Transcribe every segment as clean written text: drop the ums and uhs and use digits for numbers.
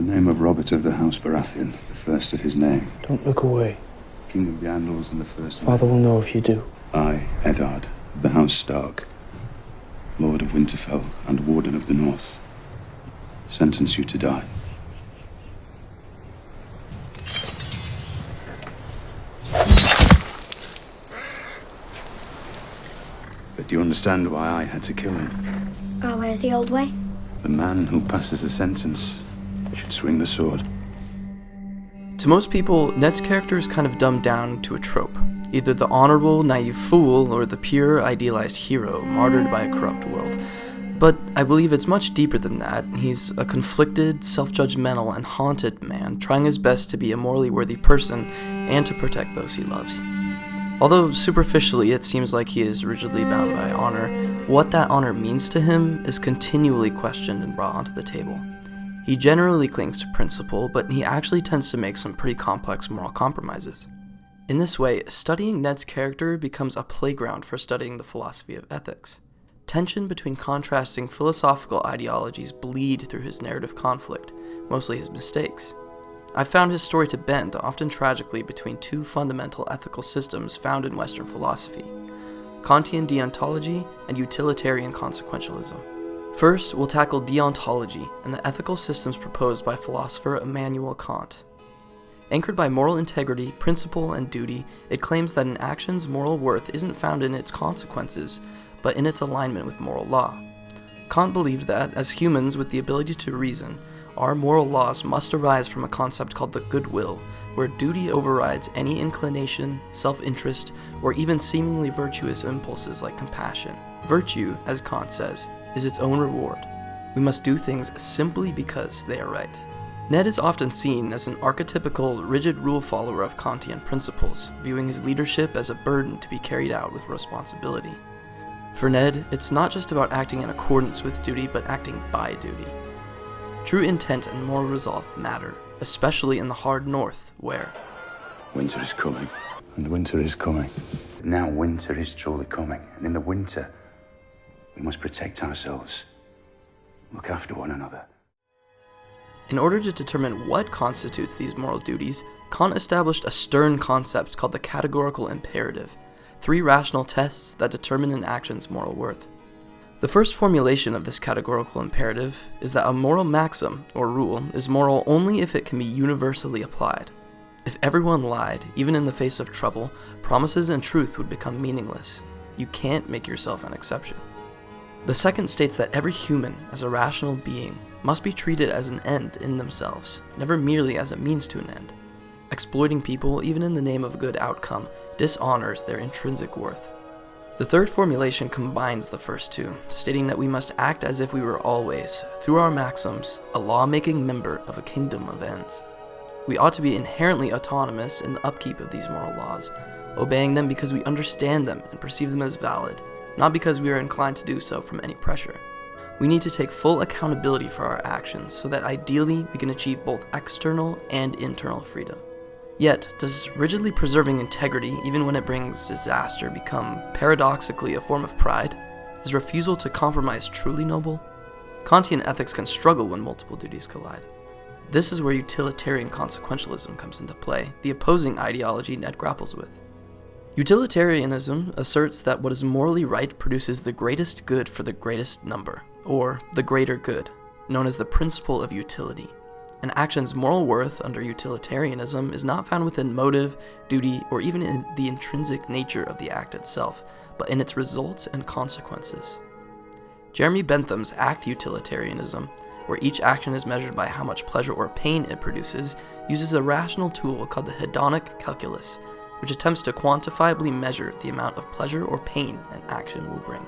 name of Robert of the House Baratheon, the first of his name. Don't look away. King of the Andals and the first... Father will know if you do. I, Eddard, of the House Stark, Lord of Winterfell and Warden of the North, sentence you to die. But do you understand why I had to kill him? Oh, where's the old way? The man who passes the sentence should swing the sword. To most people, Ned's character is kind of dumbed down to a trope. Either the honorable, naive fool, or the pure, idealized hero, martyred by a corrupt world. But I believe it's much deeper than that. He's a conflicted, self-judgmental, and haunted man, trying his best to be a morally worthy person, and to protect those he loves. Although superficially it seems like he is rigidly bound by honor, what that honor means to him is continually questioned and brought onto the table. He generally clings to principle, but he actually tends to make some pretty complex moral compromises. In this way, studying Ned's character becomes a playground for studying the philosophy of ethics. Tension between contrasting philosophical ideologies bleed through his narrative conflict, mostly his mistakes. I've found his story to bend, often tragically, between two fundamental ethical systems found in Western philosophy: Kantian deontology and utilitarian consequentialism. First, we'll tackle deontology and the ethical systems proposed by philosopher Immanuel Kant. Anchored by moral integrity, principle, and duty, it claims that an action's moral worth isn't found in its consequences, but in its alignment with moral law. Kant believed that, as humans with the ability to reason, our moral laws must arise from a concept called the good will, where duty overrides any inclination, self-interest, or even seemingly virtuous impulses like compassion. Virtue, as Kant says, is its own reward. We must do things simply because they are right. Ned is often seen as an archetypical, rigid rule follower of Kantian principles, viewing his leadership as a burden to be carried out with responsibility. For Ned, it's not just about acting in accordance with duty, but acting by duty. True intent and moral resolve matter, especially in the hard north, where Winter is coming, and winter is coming. Now winter is truly coming, and in the winter, we must protect ourselves, look after one another. in order to determine what constitutes these moral duties, Kant established a stern concept called the categorical imperative, 3 rational tests that determine an action's moral worth. The first formulation of this categorical imperative is that a moral maxim, or rule, is moral only if it can be universally applied. If everyone lied, even in the face of trouble, promises and truth would become meaningless. You can't make yourself an exception. The second states that every human, as a rational being, must be treated as an end in themselves, never merely as a means to an end. Exploiting people, even in the name of a good outcome, dishonors their intrinsic worth. The third formulation combines the first two, stating that we must act as if we were always, through our maxims, a law-making member of a kingdom of ends. We ought to be inherently autonomous in the upkeep of these moral laws, obeying them because we understand them and perceive them as valid, not because we are inclined to do so from any pressure. We need to take full accountability for our actions so that ideally we can achieve both external and internal freedom. Yet, does rigidly preserving integrity, even when it brings disaster, become paradoxically a form of pride? Is refusal to compromise truly noble? Kantian ethics can struggle when multiple duties collide. This is where utilitarian consequentialism comes into play, the opposing ideology Ned grapples with. Utilitarianism asserts that what is morally right produces the greatest good for the greatest number, or the greater good, known as the principle of utility. An action's moral worth under utilitarianism is not found within motive, duty, or even in the intrinsic nature of the act itself, but in its results and consequences. Jeremy Bentham's act utilitarianism, where each action is measured by how much pleasure or pain it produces, uses a rational tool called the hedonic calculus, which attempts to quantifiably measure the amount of pleasure or pain an action will bring.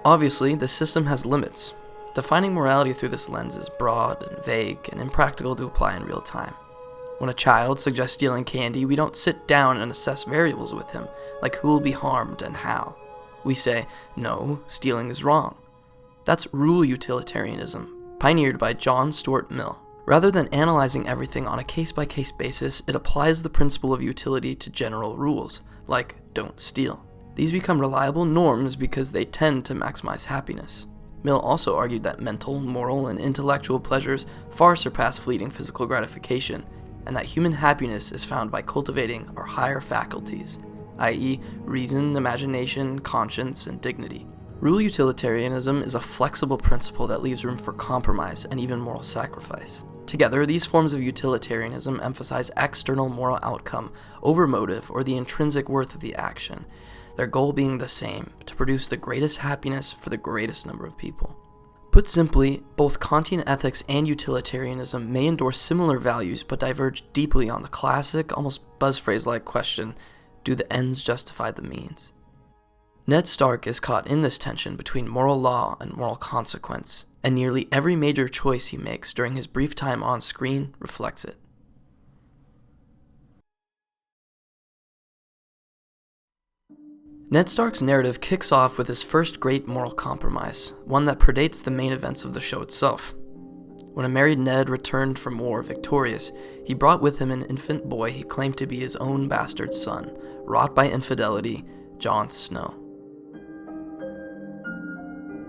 Obviously, this system has limits. Defining morality through this lens is broad and vague and impractical to apply in real time. When a child suggests stealing candy, we don't sit down and assess variables with him, like who will be harmed and how. We say, no, stealing is wrong. That's rule utilitarianism, pioneered by John Stuart Mill. Rather than analyzing everything on a case-by-case basis, it applies the principle of utility to general rules, like don't steal. These become reliable norms because they tend to maximize happiness. Mill also argued that mental, moral, and intellectual pleasures far surpass fleeting physical gratification, and that human happiness is found by cultivating our higher faculties, i.e., reason, imagination, conscience, and dignity. Rule utilitarianism is a flexible principle that leaves room for compromise and even moral sacrifice. Together, these forms of utilitarianism emphasize external moral outcome over motive or the intrinsic worth of the action, their goal being the same, to produce the greatest happiness for the greatest number of people. Put simply, both Kantian ethics and utilitarianism may endorse similar values but diverge deeply on the classic, almost buzz-phrase-like question, do the ends justify the means? Ned Stark is caught in this tension between moral law and moral consequence, and nearly every major choice he makes during his brief time on screen reflects it. Ned Stark's narrative kicks off with his first great moral compromise, one that predates the main events of the show itself. When a married Ned returned from war victorious, he brought with him an infant boy he claimed to be his own bastard son, wrought by infidelity, Jon Snow.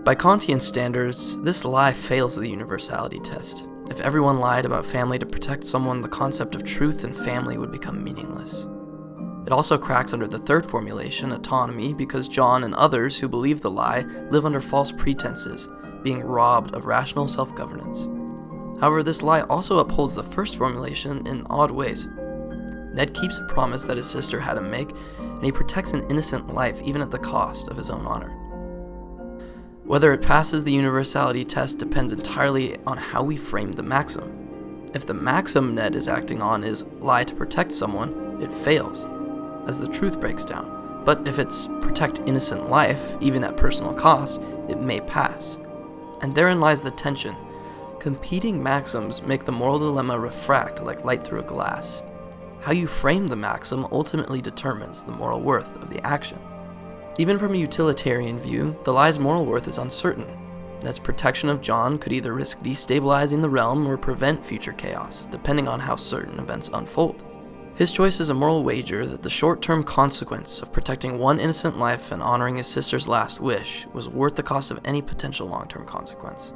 By Kantian standards, this lie fails the universality test. If everyone lied about family to protect someone, the concept of truth and family would become meaningless. It also cracks under the third formulation, autonomy, because Jon and others who believe the lie live under false pretenses, being robbed of rational self-governance. However, this lie also upholds the first formulation in odd ways. Ned keeps a promise that his sister had him make, and he protects an innocent life even at the cost of his own honor. Whether it passes the universality test depends entirely on how we frame the maxim. If the maxim Ned is acting on is lie to protect someone, it fails, as the truth breaks down. But if it's protect innocent life, even at personal cost, it may pass. And therein lies the tension. Competing maxims make the moral dilemma refract like light through a glass. How you frame the maxim ultimately determines the moral worth of the action. Even from a utilitarian view, the lie's moral worth is uncertain. Ned's protection of Jon could either risk destabilizing the realm or prevent future chaos, depending on how certain events unfold. His choice is a moral wager that the short-term consequence of protecting one innocent life and honoring his sister's last wish was worth the cost of any potential long-term consequence.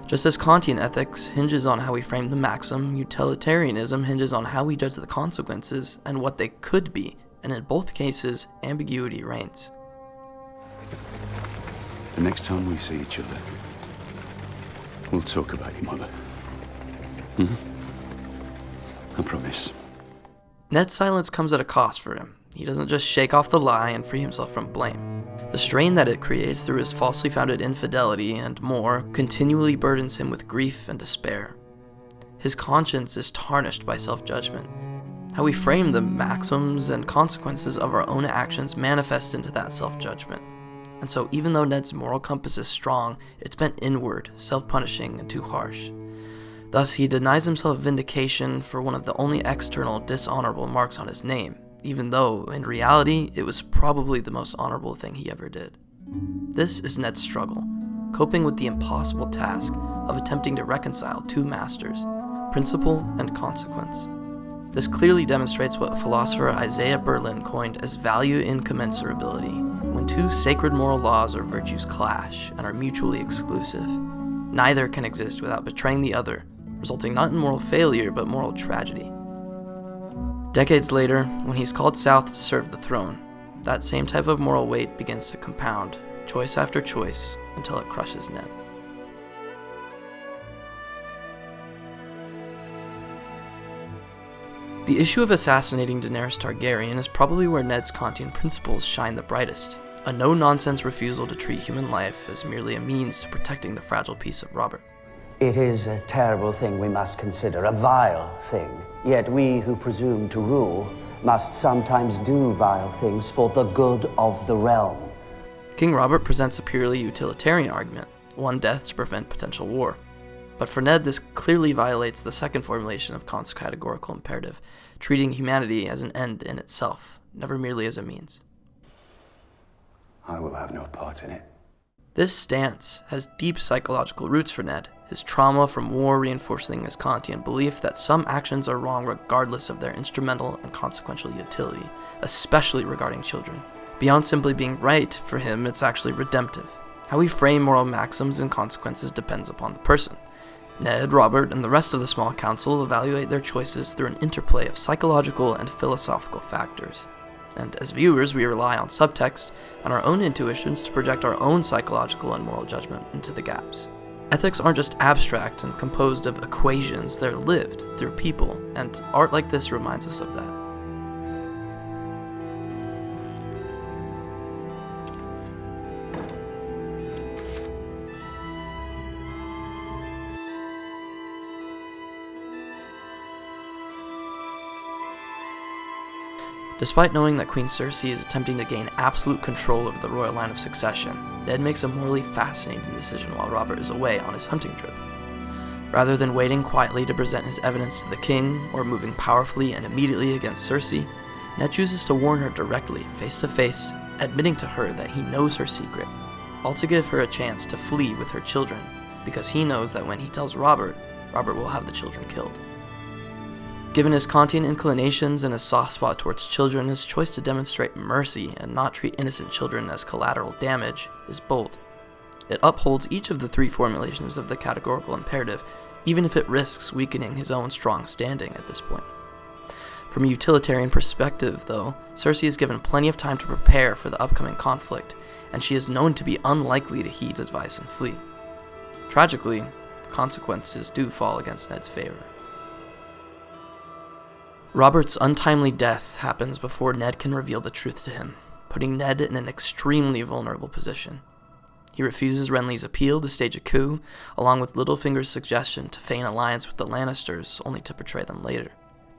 Just as Kantian ethics hinges on how we frame the maxim, utilitarianism hinges on how we judge the consequences and what they could be, and in both cases, ambiguity reigns. The next time we see each other, we'll talk about your mother. I promise. Ned's silence comes at a cost for him. He doesn't just shake off the lie and free himself from blame. The strain that it creates through his falsely founded infidelity and more continually burdens him with grief and despair. His conscience is tarnished by self-judgment. How we frame the maxims and consequences of our own actions manifest into that self-judgment. And so even though Ned's moral compass is strong, it's bent inward, self-punishing, and too harsh. Thus, he denies himself vindication for one of the only external dishonorable marks on his name, even though, in reality, it was probably the most honorable thing he ever did. This is Ned's struggle, coping with the impossible task of attempting to reconcile two masters, principle and consequence. This clearly demonstrates what philosopher Isaiah Berlin coined as value incommensurability. When two sacred moral laws or virtues clash and are mutually exclusive, neither can exist without betraying the other, resulting not in moral failure but moral tragedy. Decades later, when he's called south to serve the throne, that same type of moral weight begins to compound, choice after choice, until it crushes Ned. The issue of assassinating Daenerys Targaryen is probably where Ned's Kantian principles shine the brightest. A no-nonsense refusal to treat human life as merely a means to protecting the fragile peace of Robert. It is a terrible thing we must consider, a vile thing. Yet we who presume to rule must sometimes do vile things for the good of the realm. King Robert presents a purely utilitarian argument, one death to prevent potential war. But for Ned, this clearly violates the second formulation of Kant's categorical imperative, treating humanity as an end in itself, never merely as a means. I will have no part in it. This stance has deep psychological roots for Ned, his trauma from war reinforcing his Kantian belief that some actions are wrong regardless of their instrumental and consequential utility, especially regarding children. Beyond simply being right, for him it's actually redemptive. How we frame moral maxims and consequences depends upon the person. Ned, Robert, and the rest of the small council evaluate their choices through an interplay of psychological and philosophical factors. And as viewers, we rely on subtext and our own intuitions to project our own psychological and moral judgment into the gaps. Ethics aren't just abstract and composed of equations, they're lived through people, and art like this reminds us of that. Despite knowing that Queen Cersei is attempting to gain absolute control over the royal line of succession, Ned makes a morally fascinating decision while Robert is away on his hunting trip. Rather than waiting quietly to present his evidence to the king, or moving powerfully and immediately against Cersei, Ned chooses to warn her directly, face to face, admitting to her that he knows her secret, all to give her a chance to flee with her children, because he knows that when he tells Robert, Robert will have the children killed. Given his Kantian inclinations and his soft spot towards children, his choice to demonstrate mercy and not treat innocent children as collateral damage is bold. It upholds each of the three formulations of the categorical imperative, even if it risks weakening his own strong standing at this point. From a utilitarian perspective, though, Cersei is given plenty of time to prepare for the upcoming conflict, and she is known to be unlikely to heed advice and flee. Tragically, the consequences do fall against Ned's favor. Robert's untimely death happens before Ned can reveal the truth to him, putting Ned in an extremely vulnerable position. He refuses Renly's appeal to stage a coup, along with Littlefinger's suggestion to feign alliance with the Lannisters, only to betray them later.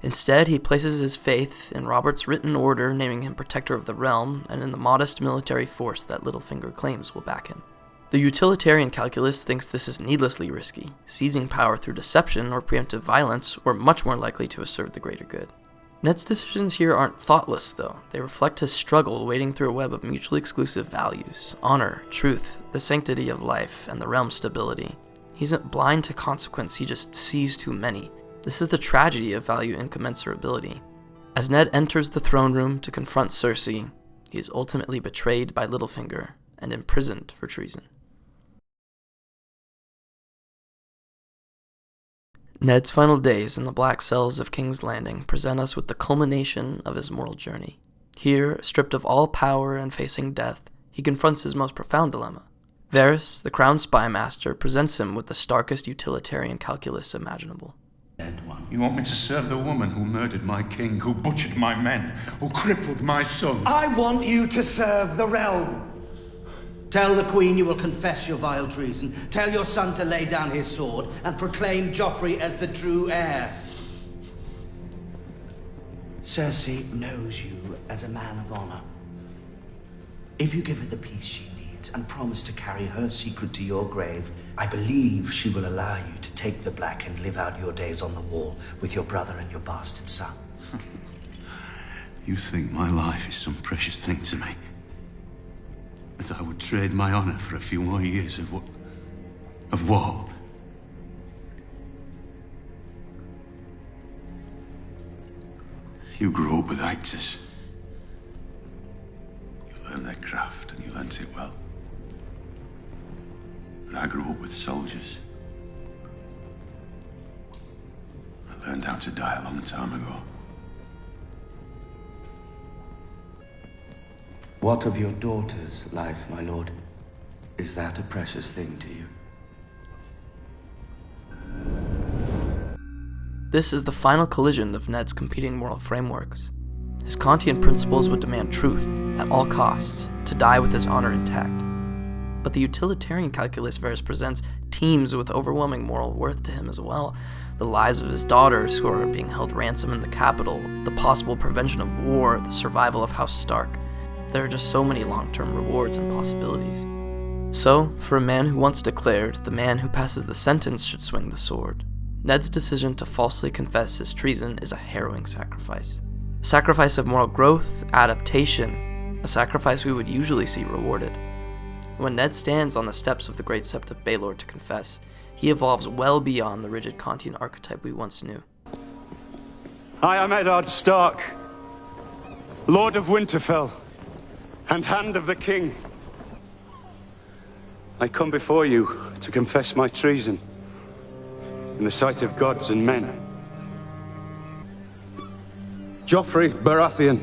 Instead, he places his faith in Robert's written order naming him Protector of the Realm, and in the modest military force that Littlefinger claims will back him. The utilitarian calculus thinks this is needlessly risky. Seizing power through deception or preemptive violence were much more likely to assert the greater good. Ned's decisions here aren't thoughtless, though. They reflect his struggle wading through a web of mutually exclusive values: honor, truth, the sanctity of life, and the realm's stability. He isn't blind to consequence, he just sees too many. This is the tragedy of value incommensurability. As Ned enters the throne room to confront Cersei, he is ultimately betrayed by Littlefinger and imprisoned for treason. Ned's final days in the black cells of King's Landing present us with the culmination of his moral journey. Here, stripped of all power and facing death, he confronts his most profound dilemma. Varys, the crown spy master, presents him with the starkest utilitarian calculus imaginable. You want me to serve the woman who murdered my king, who butchered my men, who crippled my son? I want you to serve the realm. Tell the Queen you will confess your vile treason. Tell your son to lay down his sword and proclaim Joffrey as the true heir. Cersei knows you as a man of honor. If you give her the peace she needs and promise to carry her secret to your grave, I believe she will allow you to take the black and live out your days on the wall with your brother and your bastard son. You think my life is some precious thing to me? That I would trade my honor for a few more years of what? Of what? You grew up with actors. You learned their craft and you learnt it well. But I grew up with soldiers. I learned how to die a long time ago. What of your daughter's life, my lord? Is that a precious thing to you? This is the final collision of Ned's competing moral frameworks. His Kantian principles would demand truth, at all costs, to die with his honor intact. But the utilitarian calculus Varys presents teems with overwhelming moral worth to him as well. The lives of his daughters who are being held ransom in the capital, the possible prevention of war, the survival of House Stark. There are just so many long-term rewards and possibilities. So, for a man who once declared the man who passes the sentence should swing the sword, Ned's decision to falsely confess his treason is a harrowing sacrifice. A sacrifice of moral growth, adaptation, a sacrifice we would usually see rewarded. When Ned stands on the steps of the Great Sept of Baelor to confess, he evolves well beyond the rigid Kantian archetype we once knew. I am Eddard Stark, Lord of Winterfell, and Hand of the King. I come before you to confess my treason in the sight of gods and men. Joffrey Baratheon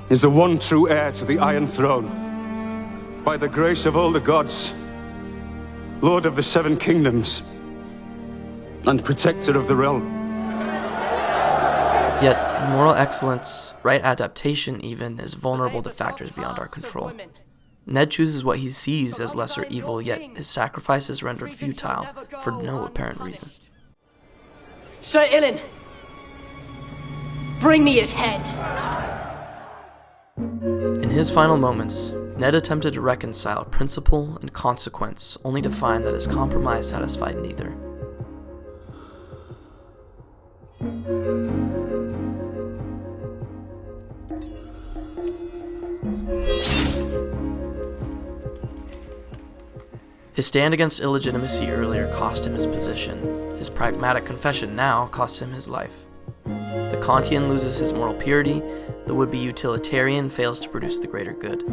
is the one true heir to the Iron Throne. By the grace of all the gods, Lord of the Seven Kingdoms, and Protector of the Realm. Yet, moral excellence, right adaptation even, is vulnerable to factors beyond our control. Ned chooses what he sees as lesser evil, yet his sacrifice is rendered futile for no apparent reason. Sir Ilyn, bring me his head. In his final moments, Ned attempted to reconcile principle and consequence, only to find that his compromise satisfied neither. His stand against illegitimacy earlier cost him his position. His pragmatic confession now costs him his life. The Kantian loses his moral purity, the would-be utilitarian fails to produce the greater good.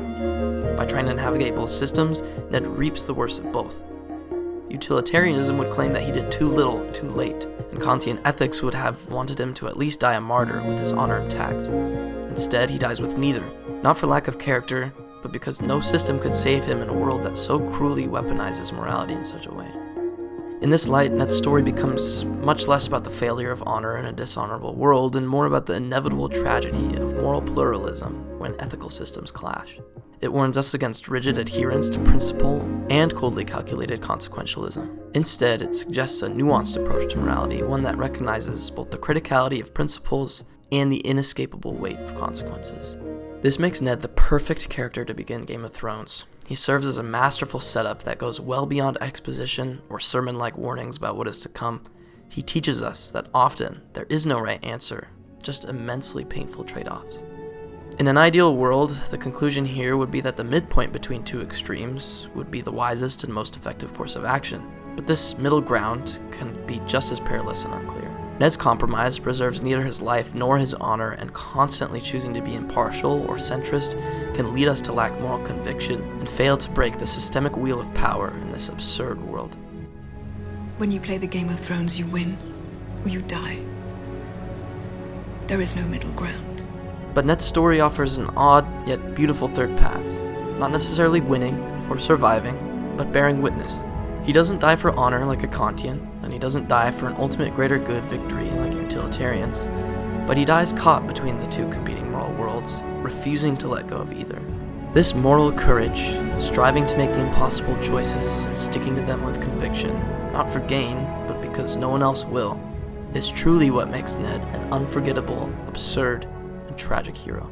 By trying to navigate both systems, Ned reaps the worst of both. Utilitarianism would claim that he did too little, too late, and Kantian ethics would have wanted him to at least die a martyr with his honor intact. Instead, he dies with neither, not for lack of character, but because no system could save him in a world that so cruelly weaponizes morality in such a way. In this light, Ned's story becomes much less about the failure of honor in a dishonorable world and more about the inevitable tragedy of moral pluralism when ethical systems clash. It warns us against rigid adherence to principle and coldly calculated consequentialism. Instead, it suggests a nuanced approach to morality, one that recognizes both the criticality of principles and the inescapable weight of consequences. This makes Ned the perfect character to begin Game of Thrones. He serves as a masterful setup that goes well beyond exposition or sermon-like warnings about what is to come. He teaches us that often there is no right answer, just immensely painful trade-offs. In an ideal world, the conclusion here would be that the midpoint between two extremes would be the wisest and most effective course of action, but this middle ground can be just as perilous and unclear. Ned's compromise preserves neither his life nor his honor, and constantly choosing to be impartial or centrist can lead us to lack moral conviction and fail to break the systemic wheel of power in this absurd world. When you play the Game of Thrones, you win or you die. There is no middle ground. But Ned's story offers an odd yet beautiful third path, not necessarily winning or surviving, but bearing witness. He doesn't die for honor like a Kantian, and he doesn't die for an ultimate greater good victory like utilitarians, but he dies caught between the two competing moral worlds, refusing to let go of either. This moral courage, striving to make the impossible choices and sticking to them with conviction, not for gain, but because no one else will, is truly what makes Ned an unforgettable, absurd, and tragic hero.